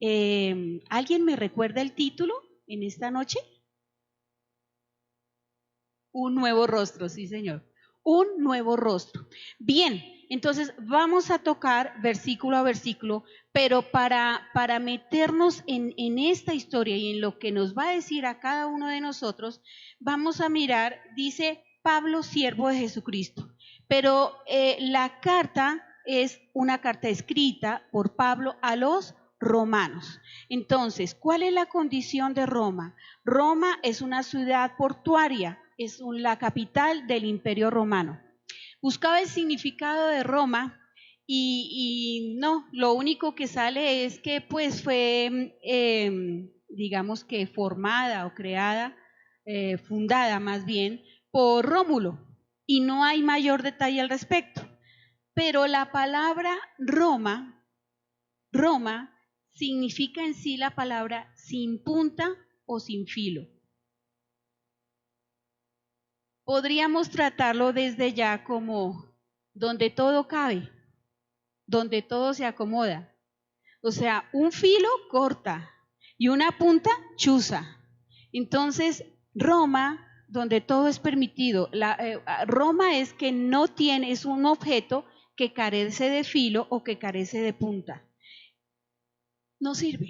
¿Alguien me recuerda el título en esta noche? Un nuevo rostro, sí señor. Un nuevo rostro. Bien, entonces vamos a tocar versículo a versículo, pero para meternos en esta historia y en lo que nos va a decir a cada uno de nosotros, vamos a mirar, dice Pablo, siervo de Jesucristo. Pero la carta es una carta escrita por Pablo a los romanos. Entonces, ¿cuál es la condición de Roma? Roma es una ciudad portuaria, es la capital del Imperio Romano. Buscaba el significado de Roma y no, lo único que sale es que pues fue, digamos que formada o creada, fundada más bien, por Rómulo, y no hay mayor detalle al respecto. Pero la palabra Roma significa en sí la palabra sin punta o sin filo. Podríamos tratarlo desde ya como donde todo cabe, donde todo se acomoda. O sea, un filo corta y una punta chuza. Entonces, Roma, donde todo es permitido, Roma es que no tiene, es un objeto que carece de filo o que carece de punta. No sirve.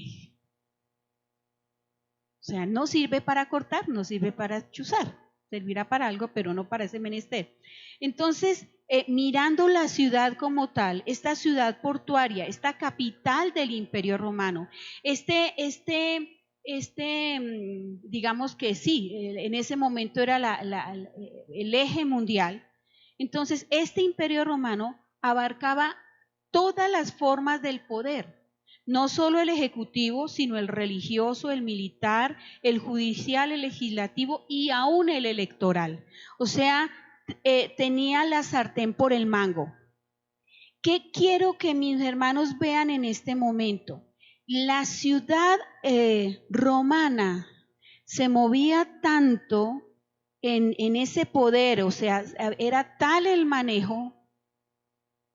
O sea, no sirve para cortar, no sirve para chuzar. Servirá para algo, pero no para ese menester. Entonces, mirando la ciudad como tal, esta ciudad portuaria, esta capital del Imperio Romano, digamos que sí, en ese momento era el eje mundial. Entonces, este Imperio Romano abarcaba todas las formas del poder. No solo el ejecutivo, sino el religioso, el militar, el judicial, el legislativo y aún el electoral. O sea, tenía la sartén por el mango. ¿Qué quiero que mis hermanos vean en este momento? La ciudad romana se movía tanto en ese poder, o sea, era tal el manejo,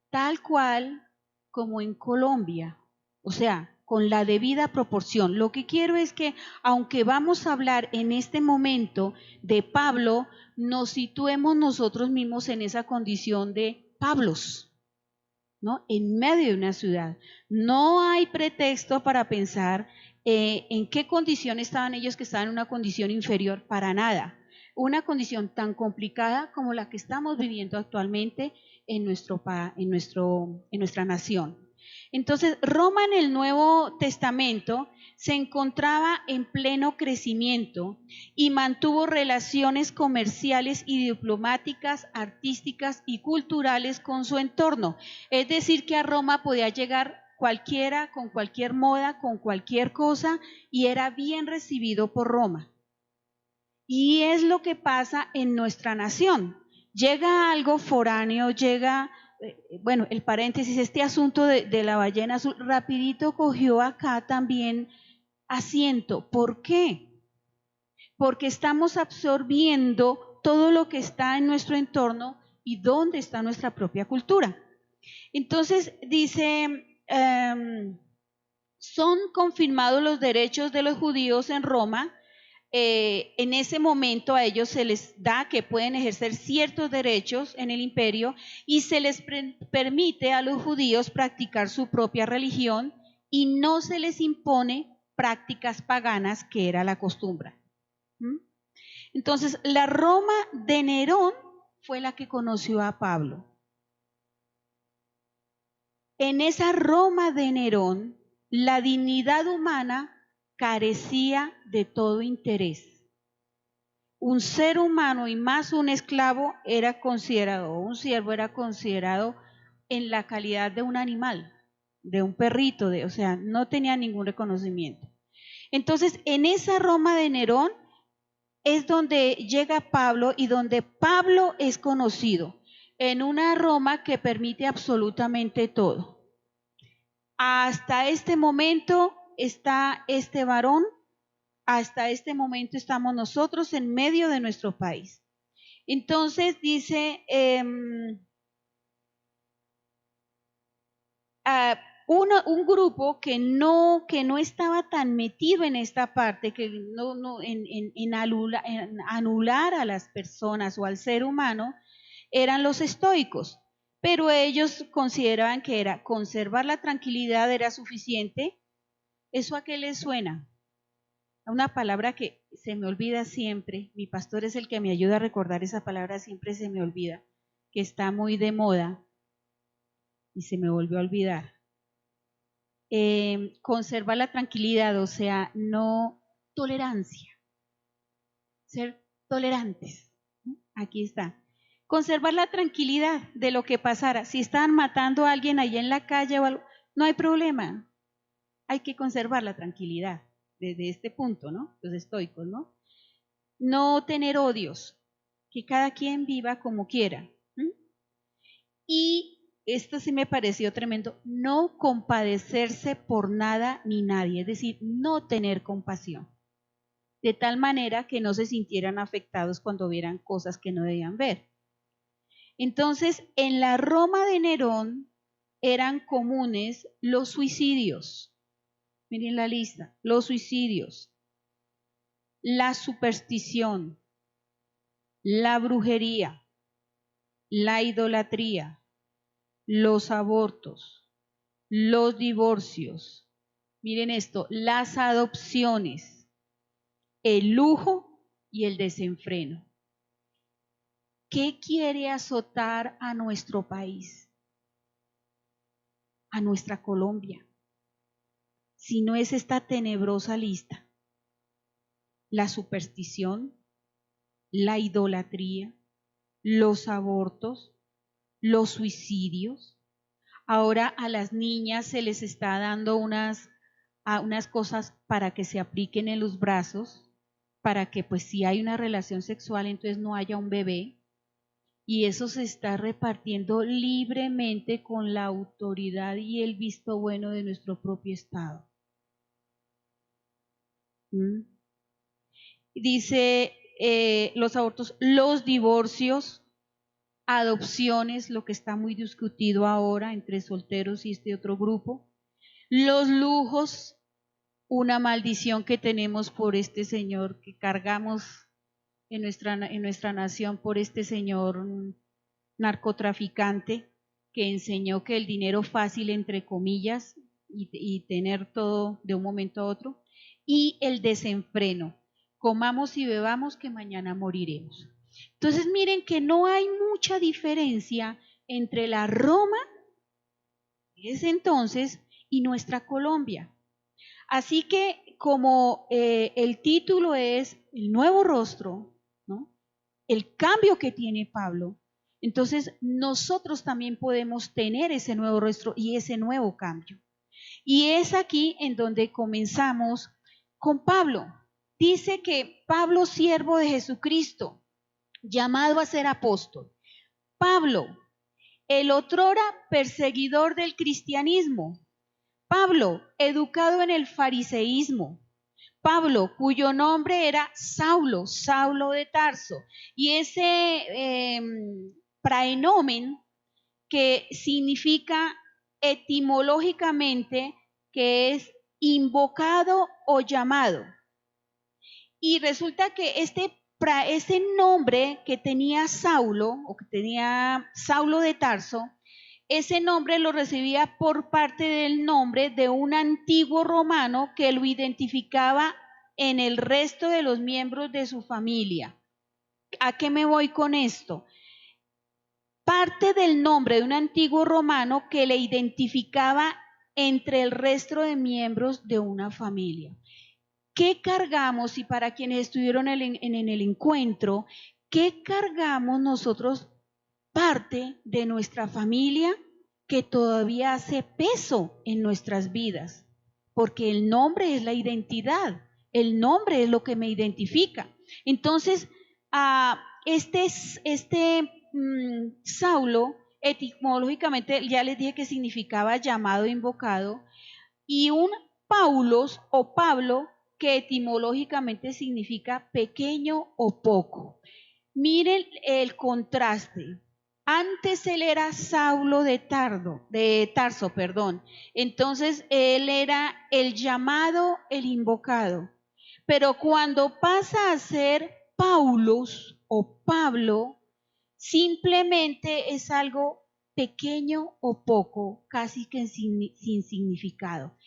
tal cual como en Colombia. O sea, con la debida proporción. Lo que quiero es que, aunque vamos a hablar en este momento de Pablo, nos situemos nosotros mismos en esa condición de Pablos, ¿no? En medio de una ciudad. No hay pretexto para pensar en qué condición estaban ellos, que estaban en una condición inferior, para nada. Una condición tan complicada como la que estamos viviendo actualmente en nuestra nación. Entonces, Roma en el Nuevo Testamento se encontraba en pleno crecimiento y mantuvo relaciones comerciales y diplomáticas, artísticas y culturales con su entorno. Es decir, que a Roma podía llegar cualquiera, con cualquier moda, con cualquier cosa, y era bien recibido por Roma. Y es lo que pasa en nuestra nación. Llega algo foráneo, llega, bueno, el paréntesis, este asunto de la ballena azul, rapidito cogió acá también asiento. ¿Por qué? Porque estamos absorbiendo todo lo que está en nuestro entorno y dónde está nuestra propia cultura. Entonces dice, son confirmados los derechos de los judíos en Roma. En ese momento a ellos se les da que pueden ejercer ciertos derechos en el imperio y se les permite a los judíos practicar su propia religión y no se les impone prácticas paganas, que era la costumbre. Entonces, la Roma de Nerón fue la que conoció a Pablo. En esa Roma de Nerón, la dignidad humana carecía de todo interés. Un ser humano y más un esclavo era considerado, un siervo era considerado en la calidad de un animal, de un perrito, o sea, no tenía ningún reconocimiento. Entonces, en esa Roma de Nerón es donde llega Pablo y donde Pablo es conocido, en una Roma que permite absolutamente todo. Hasta este momento está este varón, hasta este momento estamos nosotros en medio de nuestro país. Entonces dice, un grupo que no estaba tan metido en esta parte, que en anular a las personas o al ser humano, eran los estoicos. Pero ellos consideraban que era conservar la tranquilidad era suficiente. ¿Eso a qué les suena? A una palabra que se me olvida siempre. Mi pastor es el que me ayuda a recordar esa palabra, siempre se me olvida, que está muy de moda y se me volvió a olvidar. Conservar la tranquilidad, o sea, no tolerancia, ser tolerantes. Aquí está. Conservar la tranquilidad de lo que pasara. Si estaban matando a alguien allá en la calle o algo, no hay problema. Hay que conservar la tranquilidad desde este punto, ¿no? Los estoicos, ¿no? No tener odios, que cada quien viva como quiera. Y esto sí me pareció tremendo, no compadecerse por nada ni nadie, es decir, no tener compasión, de tal manera que no se sintieran afectados cuando vieran cosas que no debían ver. Entonces, en la Roma de Nerón eran comunes los suicidios. Miren la lista, los suicidios, la superstición, la brujería, la idolatría, los abortos, los divorcios, miren esto, las adopciones, el lujo y el desenfreno. ¿Qué quiere azotar a nuestro país, a nuestra Colombia, si no es esta tenebrosa lista? La superstición, la idolatría, los abortos, los suicidios. Ahora a las niñas se les está dando unas cosas para que se apliquen en los brazos, para que pues si hay una relación sexual entonces no haya un bebé. Y eso se está repartiendo libremente con la autoridad y el visto bueno de nuestro propio Estado. Dice los abortos, los divorcios, adopciones, lo que está muy discutido ahora entre solteros y este otro grupo, los lujos, una maldición que tenemos por este señor, que cargamos en nuestra nación por este señor narcotraficante que enseñó que el dinero fácil, entre comillas, y tener todo de un momento a otro, y el desenfreno, comamos y bebamos que mañana moriremos. Entonces miren que no hay mucha diferencia entre la Roma de ese entonces y nuestra Colombia. Así que como el título es El nuevo rostro, ¿no? El cambio que tiene Pablo, entonces nosotros también podemos tener ese nuevo rostro y ese nuevo cambio. Y es aquí en donde comenzamos con Pablo. Dice que Pablo, siervo de Jesucristo, llamado a ser apóstol. Pablo, el otrora perseguidor del cristianismo. Pablo, educado en el fariseísmo. Pablo, cuyo nombre era Saulo, Saulo de Tarso. Y ese praenomen que significa etimológicamente que es invocado o llamado. Y resulta que ese nombre que tenía Saulo, o que tenía Saulo de Tarso, ese nombre lo recibía por parte del nombre de un antiguo romano que lo identificaba en el resto de los miembros de su familia. ¿A qué me voy con esto? Parte del nombre de un antiguo romano que le identificaba entre el resto de miembros de una familia. ¿Qué cargamos? Y para quienes estuvieron en el encuentro, ¿qué cargamos nosotros? Parte de nuestra familia que todavía hace peso en nuestras vidas, porque el nombre es la identidad, el nombre es lo que me identifica. Entonces, Saulo, etimológicamente ya les dije que significaba llamado, invocado, y un Paulos o Pablo, que etimológicamente significa pequeño o poco. Miren el contraste. Antes él era Saulo de Tarso. Entonces él era el llamado, el invocado. Pero cuando pasa a ser Paulos o Pablo, simplemente es algo pequeño o poco, casi que sin significado.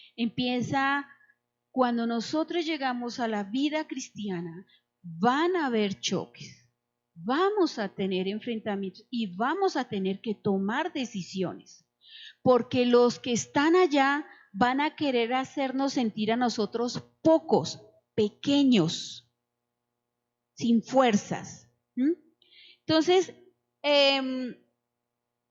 Cuando nosotros llegamos a la vida cristiana, van a haber choques, vamos a tener enfrentamientos y vamos a tener que tomar decisiones, porque los que están allá van a querer hacernos sentir a nosotros pocos, pequeños, sin fuerzas. Entonces,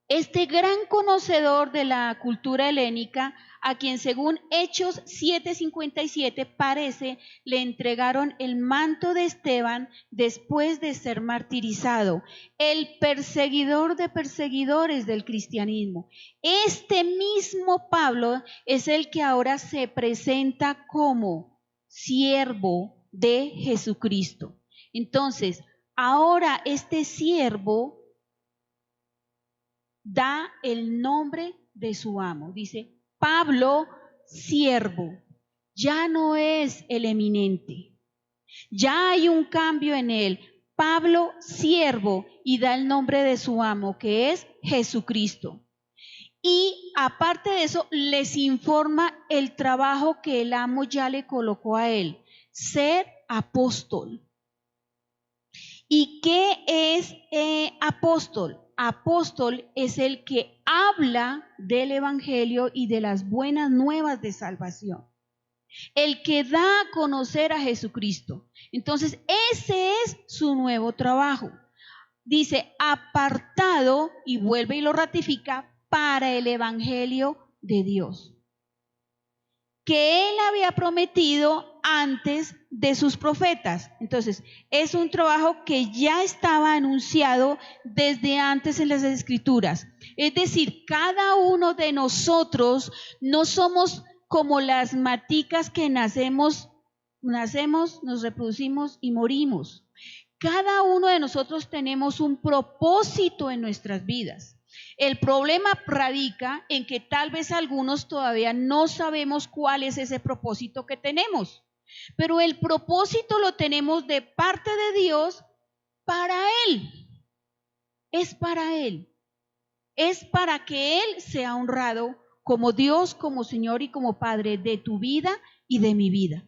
este gran conocedor de la cultura helénica, a quien según Hechos 7:57 parece, le entregaron el manto de Esteban después de ser martirizado, el perseguidor de perseguidores del cristianismo. Este mismo Pablo es el que ahora se presenta como siervo de Jesucristo. Entonces, ahora este siervo da el nombre de su amo. Dice, Pablo, siervo. Ya no es el eminente. Ya hay un cambio en él. Pablo, siervo, y da el nombre de su amo, que es Jesucristo. Y aparte de eso, les informa el trabajo que el amo ya le colocó a él, ser apóstol. ¿Y qué es apóstol? Apóstol es el que habla del evangelio y de las buenas nuevas de salvación, el que da a conocer a Jesucristo. Entonces, ese es su nuevo trabajo. Dice, apartado, y vuelve y lo ratifica, para el evangelio de Dios, que él había prometido antes de sus profetas. Entonces, es un trabajo que ya estaba anunciado desde antes en las Escrituras. Es decir, cada uno de nosotros no somos como las maticas que nacemos, nos reproducimos y morimos. Cada uno de nosotros tenemos un propósito en nuestras vidas. El problema radica en que tal vez algunos todavía no sabemos cuál es ese propósito que tenemos, pero el propósito lo tenemos de parte de Dios para Él. Es para Él. Es para que Él sea honrado como Dios, como Señor y como Padre de tu vida y de mi vida.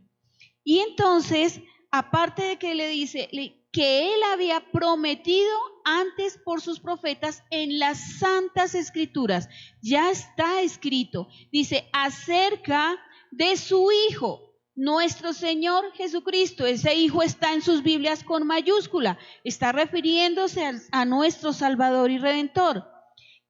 Y entonces, aparte de que le dice que Él había prometido antes por sus profetas en las santas escrituras, ya está escrito, dice, acerca de su Hijo, nuestro Señor Jesucristo. Ese Hijo está en sus Biblias con mayúscula, está refiriéndose a nuestro Salvador y Redentor,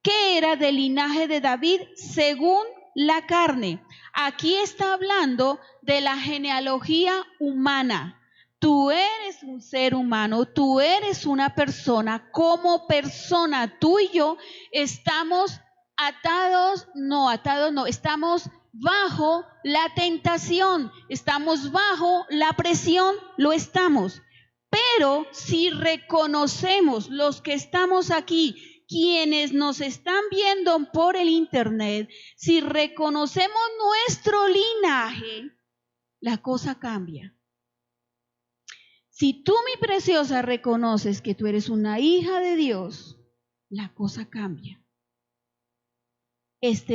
que era del linaje de David según la carne. Aquí está hablando de la genealogía humana. Tú eres un ser humano, tú eres una persona. Como persona, tú y yo estamos estamos bajo la tentación, estamos bajo la presión, lo estamos. Pero si reconocemos los que estamos aquí, quienes nos están viendo por el internet, si reconocemos nuestro linaje, la cosa cambia. Si tú, mi preciosa, reconoces que tú eres una hija de Dios, la cosa cambia.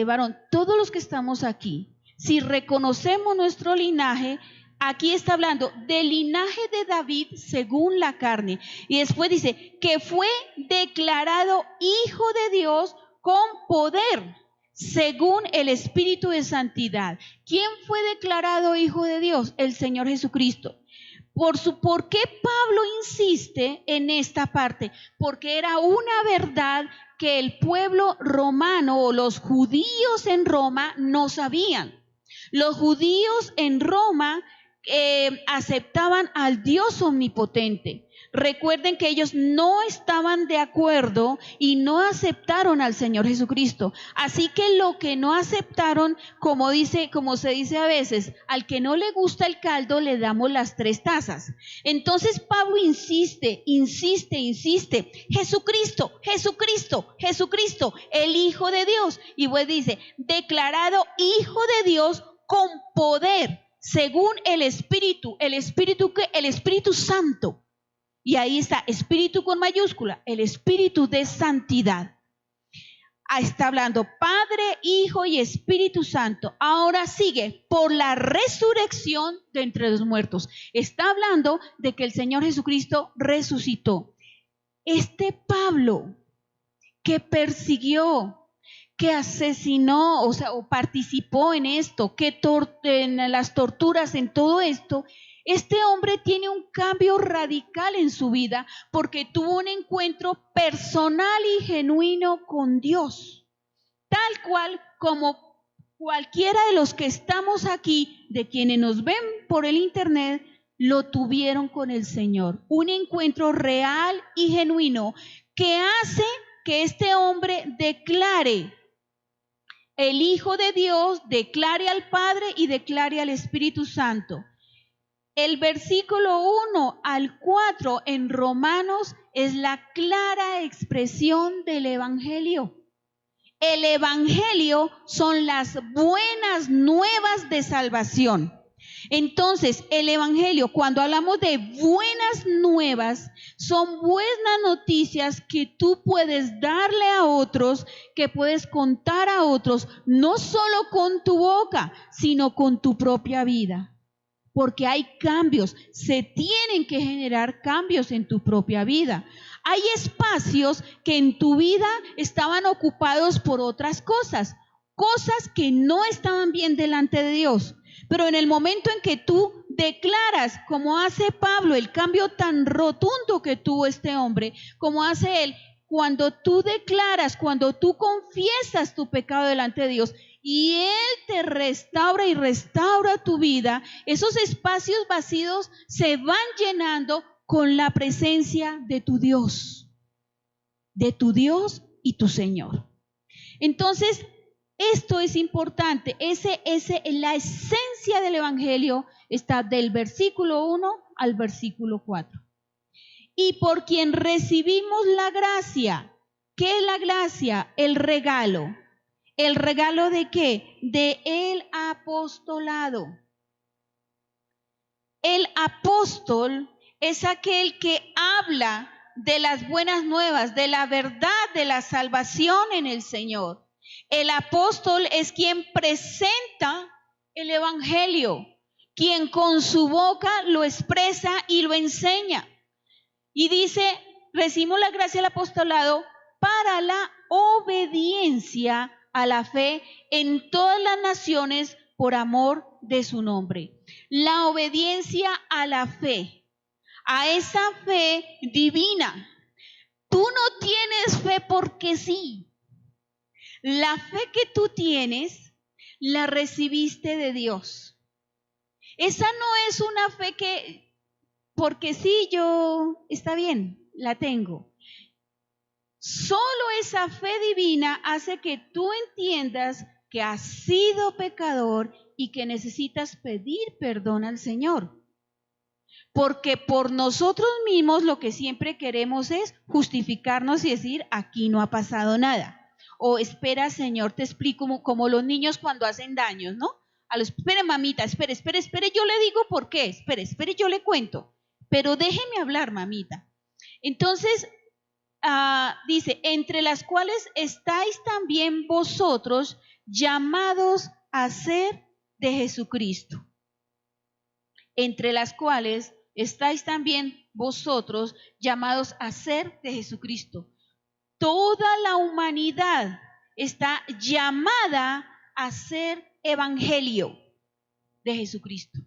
Varón, todos los que estamos aquí, si reconocemos nuestro linaje, aquí está hablando del linaje de David según la carne. Y después dice que fue declarado hijo de Dios con poder según el Espíritu de Santidad. ¿Quién fue declarado hijo de Dios? El Señor Jesucristo. ¿Por qué Pablo insiste en esta parte? Porque era una verdad que el pueblo romano o los judíos en Roma no sabían. Los judíos en Roma aceptaban al Dios omnipotente. Recuerden que ellos no estaban de acuerdo y no aceptaron al Señor Jesucristo. Así que lo que no aceptaron, como se dice a veces, al que no le gusta el caldo le damos las 3 tazas. Entonces Pablo insiste, Jesucristo, Jesucristo, Jesucristo, el Hijo de Dios. Y pues dice, declarado Hijo de Dios con poder, según el Espíritu Santo. Y ahí está, Espíritu con mayúscula, el Espíritu de santidad. Ahí está hablando Padre, Hijo y Espíritu Santo. Ahora sigue, por la resurrección de entre los muertos. Está hablando de que el Señor Jesucristo resucitó. Este Pablo que persiguió, que asesinó, o participó en esto, en las torturas, en todo esto, este hombre tiene un cambio radical en su vida porque tuvo un encuentro personal y genuino con Dios, tal cual como cualquiera de los que estamos aquí, de quienes nos ven por el internet, lo tuvieron con el Señor. Un encuentro real y genuino que hace que este hombre declare el Hijo de Dios, declare al Padre y declare al Espíritu Santo. El versículo 1 al 4 en Romanos es la clara expresión del Evangelio. El Evangelio son las buenas nuevas de salvación. Entonces, el Evangelio, cuando hablamos de buenas nuevas, son buenas noticias que tú puedes darle a otros, que puedes contar a otros, no solo con tu boca, sino con tu propia vida. Porque hay cambios, se tienen que generar cambios en tu propia vida. Hay espacios que en tu vida estaban ocupados por otras cosas que no estaban bien delante de Dios. Pero en el momento en que tú declaras, como hace Pablo, el cambio tan rotundo que tuvo este hombre, como hace él, cuando tú declaras, cuando tú confiesas tu pecado delante de Dios, y Él te restaura y restaura tu vida, esos espacios vacíos se van llenando con la presencia de tu Dios y tu Señor. Entonces, esto es importante. La esencia del Evangelio está del versículo 1 al versículo 4. Y por quien recibimos la gracia. ¿Qué es la gracia? El regalo. ¿El regalo de qué? De el apostolado. El apóstol es aquel que habla de las buenas nuevas, de la verdad, de la salvación en el Señor. El apóstol es quien presenta el Evangelio, quien con su boca lo expresa y lo enseña. Y dice, recibimos la gracia del apostolado para la obediencia a la fe en todas las naciones por amor de su nombre. La obediencia a la fe, a esa fe divina. Tú no tienes fe porque sí. La fe que tú tienes, la recibiste de Dios. Esa no es una fe que, porque sí, está bien, la tengo. Solo esa fe divina hace que tú entiendas que has sido pecador y que necesitas pedir perdón al Señor. Porque por nosotros mismos lo que siempre queremos es justificarnos y decir, aquí no ha pasado nada. O espera, Señor, te explico como los niños cuando hacen daños, ¿no? Espere, mamita, espere, yo le digo por qué, espere, yo le cuento. Pero déjeme hablar, mamita. Entonces, dice, entre las cuales estáis también vosotros llamados a ser de Jesucristo. Entre las cuales estáis también vosotros llamados a ser de Jesucristo. Toda la humanidad está llamada a ser evangelio de Jesucristo.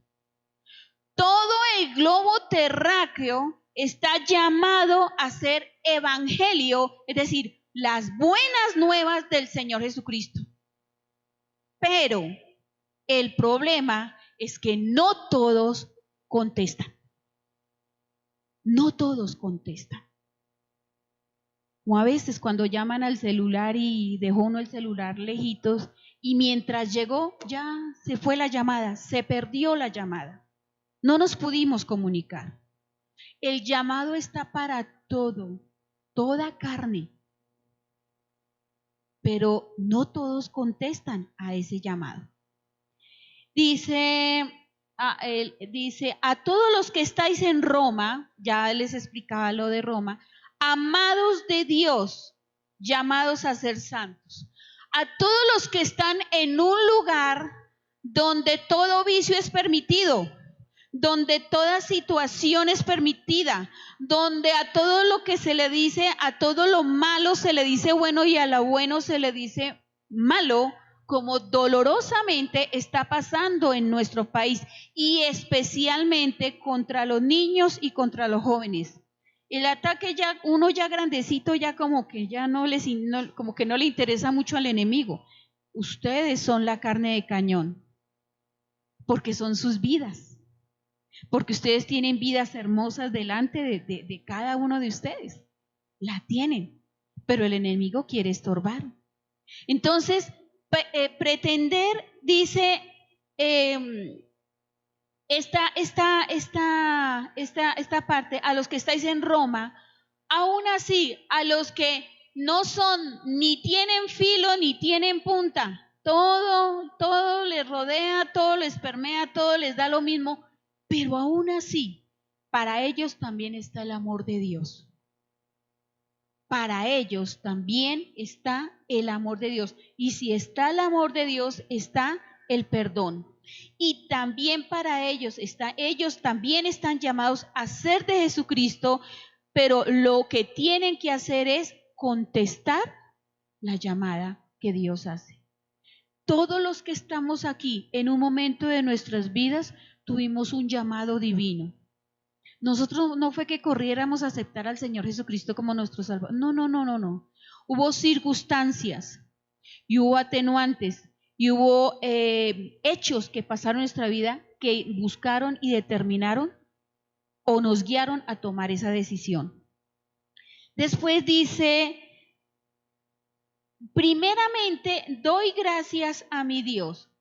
Todo el globo terráqueo está llamado a ser evangelio, es decir, las buenas nuevas del Señor Jesucristo. Pero el problema es que no todos contestan. No todos contestan. O a veces cuando llaman al celular y dejó uno el celular lejitos y mientras llegó ya se fue la llamada, se perdió la llamada. No nos pudimos comunicar. El llamado está para todo, toda carne. Pero no todos contestan a ese llamado. Dice, a todos los que estáis en Roma, ya les explicaba lo de Roma, amados de Dios, llamados a ser santos. A todos los que están en un lugar donde todo vicio es permitido, donde toda situación es permitida, donde a todo lo que se le dice, a todo lo malo se le dice bueno y a lo bueno se le dice malo, como dolorosamente está pasando en nuestro país y especialmente contra los niños y contra los jóvenes. El ataque ya, uno ya grandecito, ya como que ya como que no le interesa mucho al enemigo. Ustedes son la carne de cañón, porque son sus vidas. Porque ustedes tienen vidas hermosas delante de cada uno de ustedes. La tienen, pero el enemigo quiere estorbar. Entonces, pretender, dice, esta parte, a los que estáis en Roma, aún así, a los que no son, ni tienen filo, ni tienen punta, todo les rodea, todo les permea, todo les da lo mismo, pero aún así, para ellos también está el amor de Dios. Para ellos también está el amor de Dios. Y si está el amor de Dios, está el perdón. Y también para ellos también están llamados a ser de Jesucristo, pero lo que tienen que hacer es contestar la llamada que Dios hace. Todos los que estamos aquí en un momento de nuestras vidas tuvimos un llamado divino. Nosotros no fue que corriéramos a aceptar al Señor Jesucristo como nuestro Salvador. No. Hubo circunstancias y hubo atenuantes y hubo hechos que pasaron en nuestra vida que buscaron y determinaron o nos guiaron a tomar esa decisión. Después dice, primeramente doy gracias a mi Dios.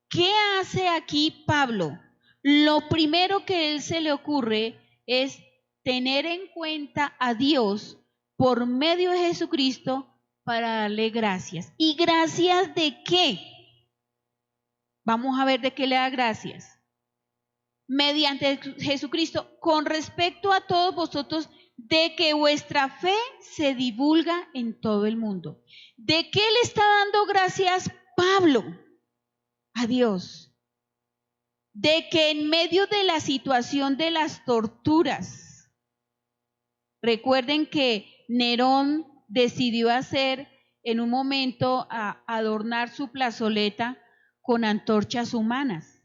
¿Qué hace aquí Pablo? Lo primero que él se le ocurre es tener en cuenta a Dios por medio de Jesucristo para darle gracias. ¿Y gracias de qué? Vamos a ver de qué le da gracias. Mediante Jesucristo, con respecto a todos vosotros, de que vuestra fe se divulga en todo el mundo. ¿De qué le está dando gracias Pablo? A Dios. De que en medio de la situación de las torturas, recuerden que Nerón decidió hacer en un momento adornar su plazoleta con antorchas humanas.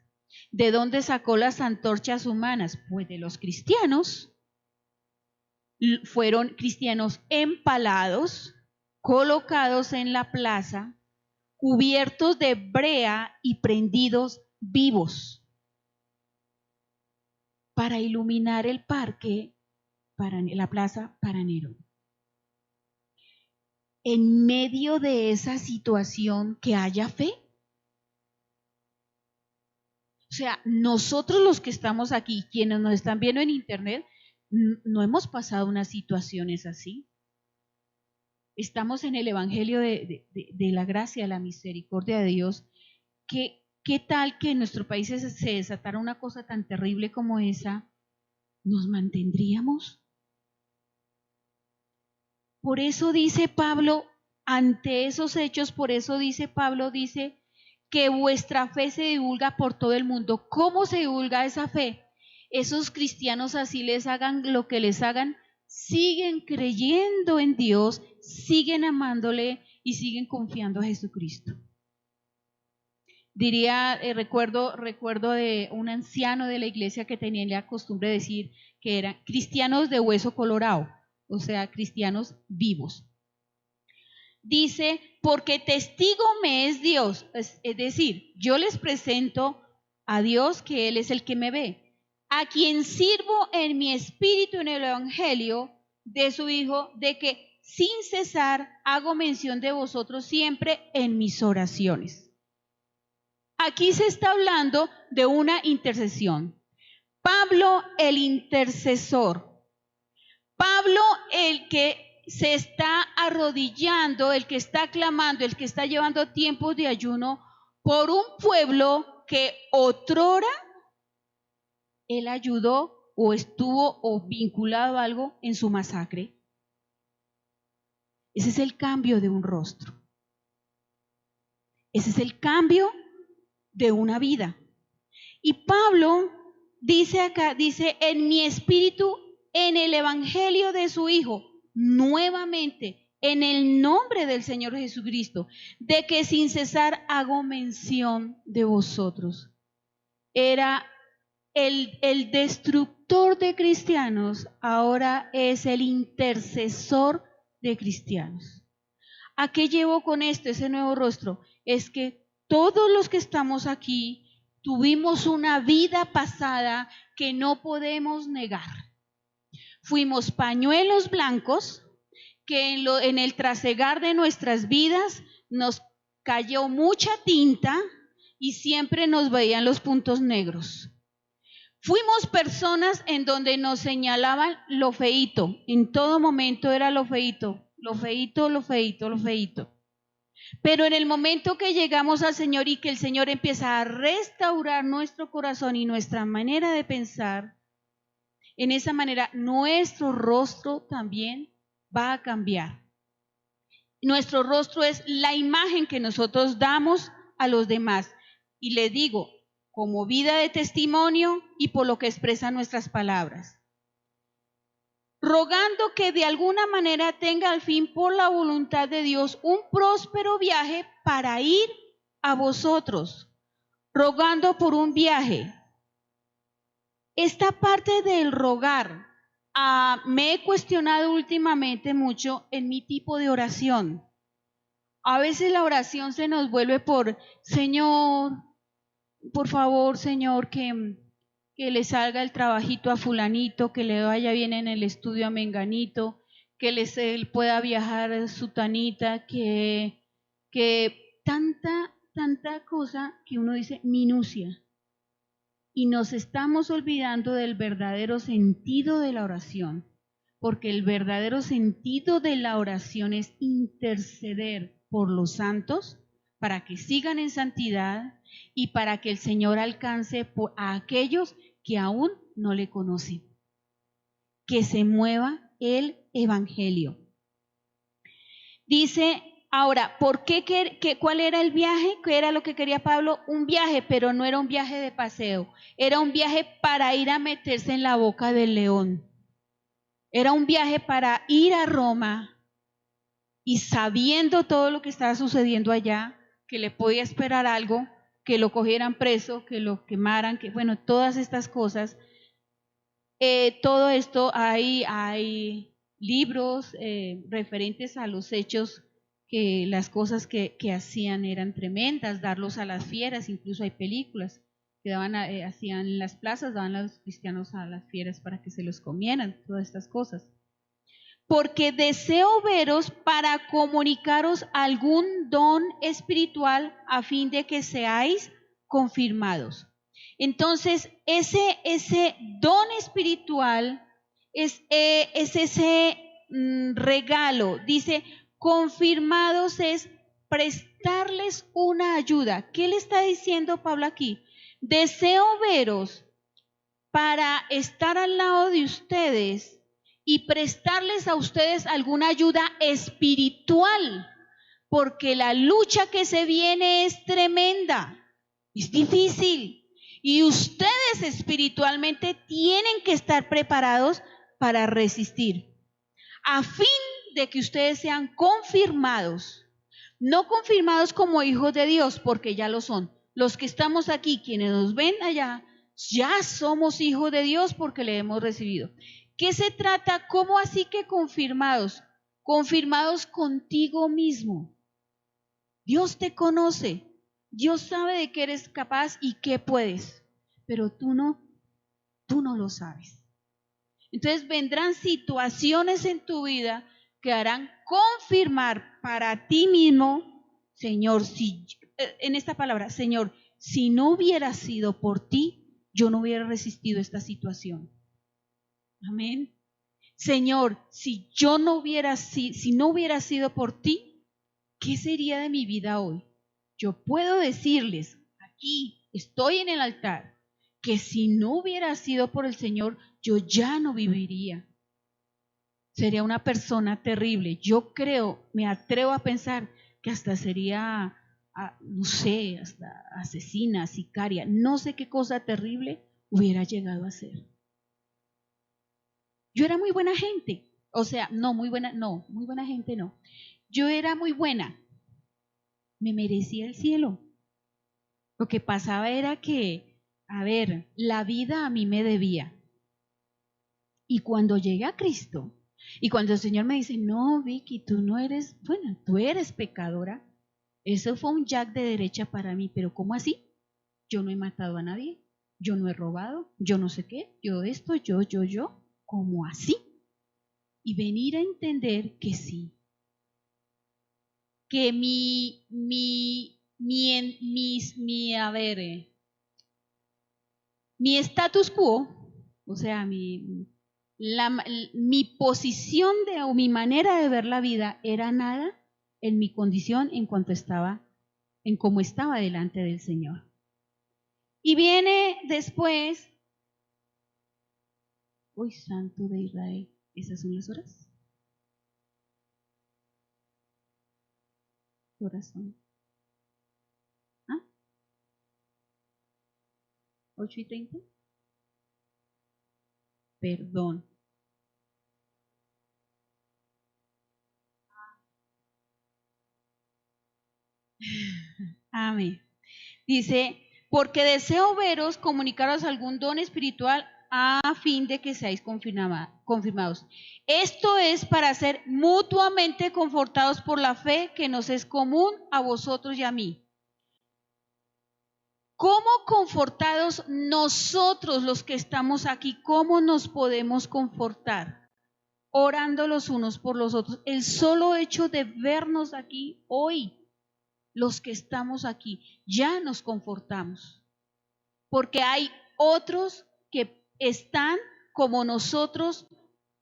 ¿De dónde sacó las antorchas humanas? Pues de los cristianos. Fueron cristianos empalados, colocados en la plaza, cubiertos de brea y prendidos vivos para iluminar el parque, la plaza para Nerón. En medio de esa situación, que haya fe. O sea, nosotros los que estamos aquí, quienes nos están viendo en internet, no hemos pasado unas situaciones así. Estamos en el Evangelio de la gracia, la misericordia de Dios. ¿Qué tal que en nuestro país se desatara una cosa tan terrible como esa? ¿Nos mantendríamos? Por eso dice Pablo, ante esos hechos, por eso dice Pablo, dice que vuestra fe se divulga por todo el mundo. ¿Cómo se divulga esa fe? Esos cristianos, así les hagan lo que les hagan, siguen creyendo en Dios, siguen amándole y siguen confiando a Jesucristo. Diría, recuerdo de un anciano de la iglesia que tenía la costumbre de decir que eran cristianos de hueso colorado, o sea, cristianos vivos. Dice, porque testigo me es Dios, es decir, yo les presento a Dios, que Él es el que me ve, a quien sirvo en mi espíritu en el Evangelio de su Hijo, de que sin cesar hago mención de vosotros siempre en mis oraciones. Aquí se está hablando de una intercesión. Pablo, el intercesor. Pablo, el que se está arrodillando, el que está clamando, el que está llevando tiempos de ayuno por un pueblo que otrora él ayudó o estuvo o vinculado a algo en su masacre. Ese es el cambio de un rostro. Ese es el cambio de una vida. Y Pablo dice acá, dice, en mi espíritu, en el Evangelio de su Hijo, nuevamente, en el nombre del Señor Jesucristo, de que sin cesar hago mención de vosotros. Era el destructor de cristianos, ahora es el intercesor de cristianos. ¿A qué llevo con esto, ese nuevo rostro? Es que todos los que estamos aquí tuvimos una vida pasada que no podemos negar. Fuimos pañuelos blancos que en el trasegar de nuestras vidas nos cayó mucha tinta y siempre nos veían los puntos negros. Fuimos personas en donde nos señalaban lo feíto, en todo momento era lo feíto, lo feíto, lo feíto, lo feíto. Pero en el momento que llegamos al Señor y que el Señor empieza a restaurar nuestro corazón y nuestra manera de pensar, en esa manera nuestro rostro también va a cambiar. Nuestro rostro es la imagen que nosotros damos a los demás. Y les digo, como vida de testimonio y por lo que expresan nuestras palabras. Rogando que de alguna manera tenga al fin por la voluntad de Dios un próspero viaje para ir a vosotros, rogando por un viaje. Esta parte del rogar, me he cuestionado últimamente mucho en mi tipo de oración. A veces la oración se nos vuelve por, Señor, por favor, Señor, que le salga el trabajito a fulanito, que le vaya bien en el estudio a menganito, que él pueda viajar a sutanita, que tanta cosa que uno dice minucia. Y nos estamos olvidando del verdadero sentido de la oración, porque el verdadero sentido de la oración es interceder por los santos para que sigan en santidad y para que el Señor alcance a aquellos que aún no le conocen. Que se mueva el Evangelio. Dice, ahora, ¿cuál era el viaje? ¿Qué era lo que quería Pablo? Un viaje, pero no era un viaje de paseo. Era un viaje para ir a meterse en la boca del león. Era un viaje para ir a Roma y sabiendo todo lo que estaba sucediendo allá, que le podía esperar algo, que lo cogieran preso, que lo quemaran, que bueno, todas estas cosas. Todo esto hay libros referentes a los hechos, que las cosas que hacían eran tremendas, darlos a las fieras, incluso hay películas que hacían en las plazas, daban a los cristianos a las fieras para que se los comieran, todas estas cosas. Porque deseo veros para comunicaros algún don espiritual a fin de que seáis confirmados. Entonces, ese don espiritual es ese regalo. Dice, confirmados es prestarles una ayuda. ¿Qué le está diciendo Pablo aquí? Deseo veros para estar al lado de ustedes y prestarles a ustedes alguna ayuda espiritual, porque la lucha que se viene es tremenda, es difícil, y ustedes espiritualmente tienen que estar preparados para resistir, a fin de que ustedes sean confirmados, no confirmados como hijos de Dios, porque ya lo son. Los que estamos aquí, quienes nos ven allá, ya somos hijos de Dios porque le hemos recibido. ¿Qué se trata? ¿Cómo así que confirmados? Confirmados contigo mismo. Dios te conoce, Dios sabe de qué eres capaz y qué puedes. pero tú no lo sabes. Entonces vendrán situaciones en tu vida que harán confirmar para ti mismo, Señor, en esta palabra, Señor, si no hubiera sido por ti, yo no hubiera resistido esta situación. Amén. Señor, si no hubiera sido por ti, ¿qué sería de mi vida hoy? Yo puedo decirles, aquí estoy en el altar, que si no hubiera sido por el Señor, yo ya no viviría. Sería una persona terrible. Yo creo, me atrevo a pensar que hasta sería, no sé, hasta asesina, sicaria, no sé qué cosa terrible hubiera llegado a ser. Yo era muy buena gente, o sea, muy buena gente no. Yo era muy buena, me merecía el cielo. Lo que pasaba era que, a ver, la vida a mí me debía. Y cuando llegué a Cristo, y cuando el Señor me dice, no, Vicky, tú no eres, bueno, tú eres pecadora, eso fue un jack de derecha para mí, pero ¿cómo así? Yo no he matado a nadie, yo no he robado, yo no sé qué, yo esto, yo, ¿cómo así? Y venir a entender que sí, que mi status quo, o sea, mi posición o mi manera de ver la vida era nada en mi condición en cómo estaba delante del Señor. Y viene después, uy, Santo de Israel, ¿esas son las horas? ¿Qué horas son? ¿Ah? ¿8:30? Perdón. Amén. Dice, porque deseo veros, comunicaros algún don espiritual a fin de que seáis confirmados. Esto es para ser mutuamente confortados por la fe que nos es común a vosotros y a mí. ¿Cómo confortados nosotros los que estamos aquí? ¿Cómo nos podemos confortar? Orando los unos por los otros. El solo hecho de vernos aquí hoy, los que estamos aquí, ya nos confortamos. Porque hay otros que están como nosotros,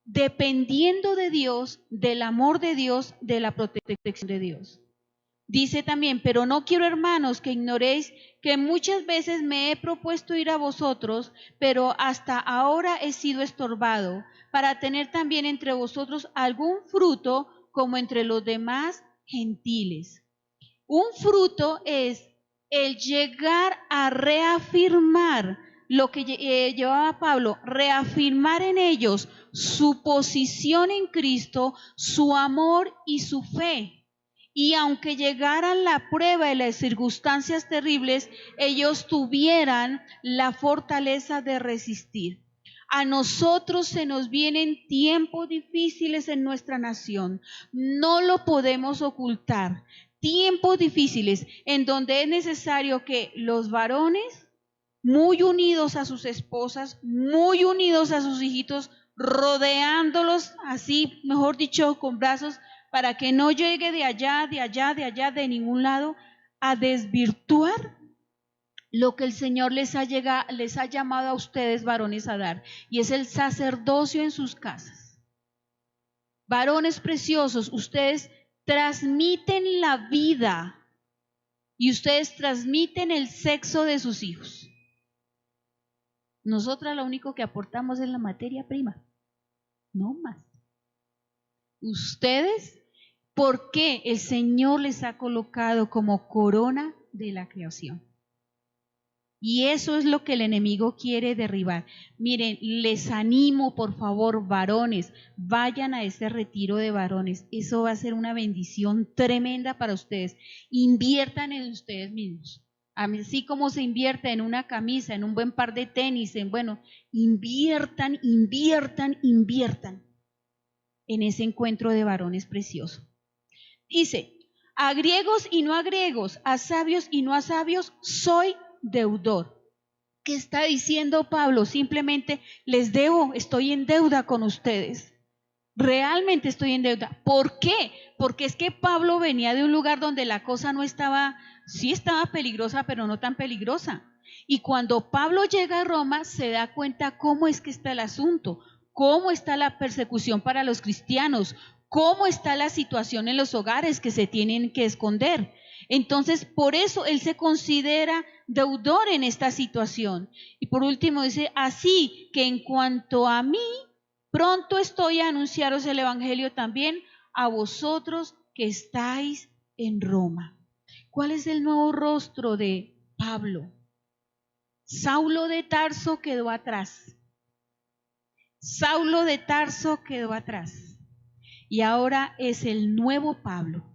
dependiendo de Dios, del amor de Dios, de la protección de Dios. Dice también, pero no quiero, hermanos, que ignoréis que muchas veces me he propuesto ir a vosotros, pero hasta ahora he sido estorbado, para tener también entre vosotros algún fruto como entre los demás gentiles. Un fruto es el llegar a reafirmar lo que llevaba Pablo, reafirmar en ellos su posición en Cristo, su amor y su fe. Y aunque llegaran la prueba y las circunstancias terribles, ellos tuvieran la fortaleza de resistir. A nosotros se nos vienen tiempos difíciles en nuestra nación, no lo podemos ocultar. Tiempos difíciles en donde es necesario que los varones, muy unidos a sus esposas, muy unidos a sus hijitos, rodeándolos así, mejor dicho, con brazos, para que no llegue de allá, de ningún lado, a desvirtuar lo que el Señor les ha llamado a ustedes varones a dar, y es el sacerdocio en sus casas. Varones preciosos, ustedes transmiten la vida y ustedes transmiten el sexo de sus hijos. Nosotras lo único que aportamos es la materia prima, no más. Ustedes, ¿por qué el Señor les ha colocado como corona de la creación? Y eso es lo que el enemigo quiere derribar. Miren, les animo, por favor, varones, vayan a ese retiro de varones. Eso va a ser una bendición tremenda para ustedes. Inviertan en ustedes mismos. Así como se invierte en una camisa, en un buen par de tenis, inviertan en ese encuentro de varones precioso. Dice, a griegos y no a griegos, a sabios y no a sabios, soy deudor. ¿Qué está diciendo Pablo? Simplemente les debo, estoy en deuda con ustedes. Realmente estoy en deuda. ¿Por qué? Porque es que Pablo venía de un lugar donde la cosa no estaba, sí estaba peligrosa, pero no tan peligrosa. Y cuando Pablo llega a Roma, se da cuenta cómo es que está el asunto, cómo está la persecución para los cristianos, cómo está la situación en los hogares que se tienen que esconder. Entonces, por eso él se considera deudor en esta situación. Y por último dice, así que en cuanto a mí, pronto estoy a anunciaros el Evangelio también a vosotros que estáis en Roma. ¿Cuál es el nuevo rostro de Pablo? Saulo de Tarso quedó atrás. Saulo de Tarso quedó atrás. Y ahora es el nuevo Pablo.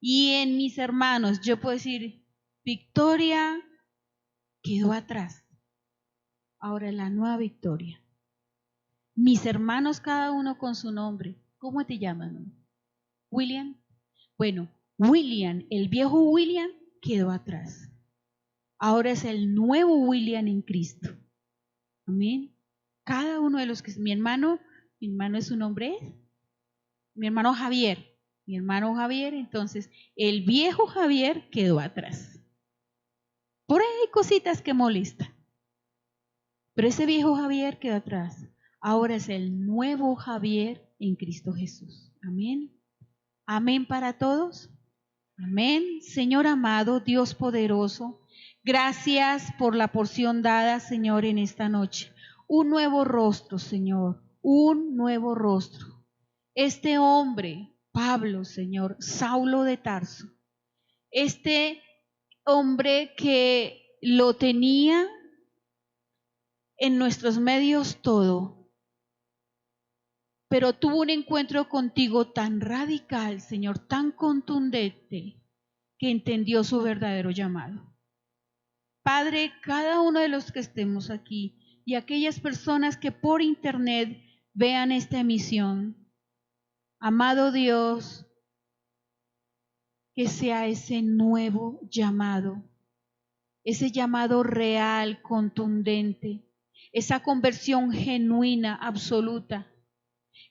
Y en mis hermanos, yo puedo decir, Victoria quedó atrás. Ahora es la nueva Victoria. Mis hermanos, cada uno con su nombre. ¿Cómo te llaman? William. Bueno, William, el viejo William, quedó atrás. Ahora es el nuevo William en Cristo. Amén. Cada uno de los que mi hermano es su nombre, mi hermano Javier. Mi hermano Javier, entonces, el viejo Javier quedó atrás. Por ahí hay cositas que molestan. Pero ese viejo Javier quedó atrás. Ahora es el nuevo Javier en Cristo Jesús. Amén. Amén para todos. Amén. Señor amado, Dios poderoso, gracias por la porción dada, Señor, en esta noche. Un nuevo rostro, Señor, un nuevo rostro. Este hombre, Pablo, Señor, Saulo de Tarso, este hombre que lo tenía en nuestros medios todo, pero tuvo un encuentro contigo tan radical, Señor, tan contundente, que entendió su verdadero llamado. Padre, cada uno de los que estemos aquí y aquellas personas que por internet vean esta emisión, amado Dios, que sea ese nuevo llamado, ese llamado real, contundente, esa conversión genuina, absoluta,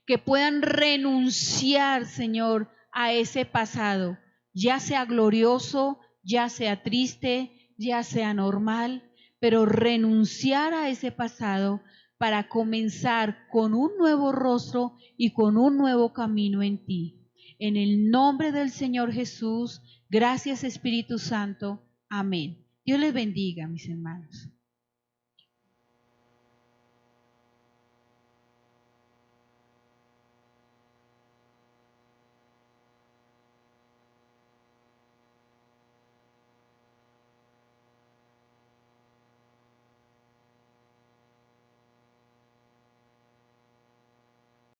que puedan renunciar, Señor, a ese pasado, ya sea glorioso, ya sea triste, ya sea normal, pero renunciar a ese pasado para comenzar con un nuevo rostro y con un nuevo camino en ti. En el nombre del Señor Jesús, gracias Espíritu Santo. Amén. Dios les bendiga, mis hermanos.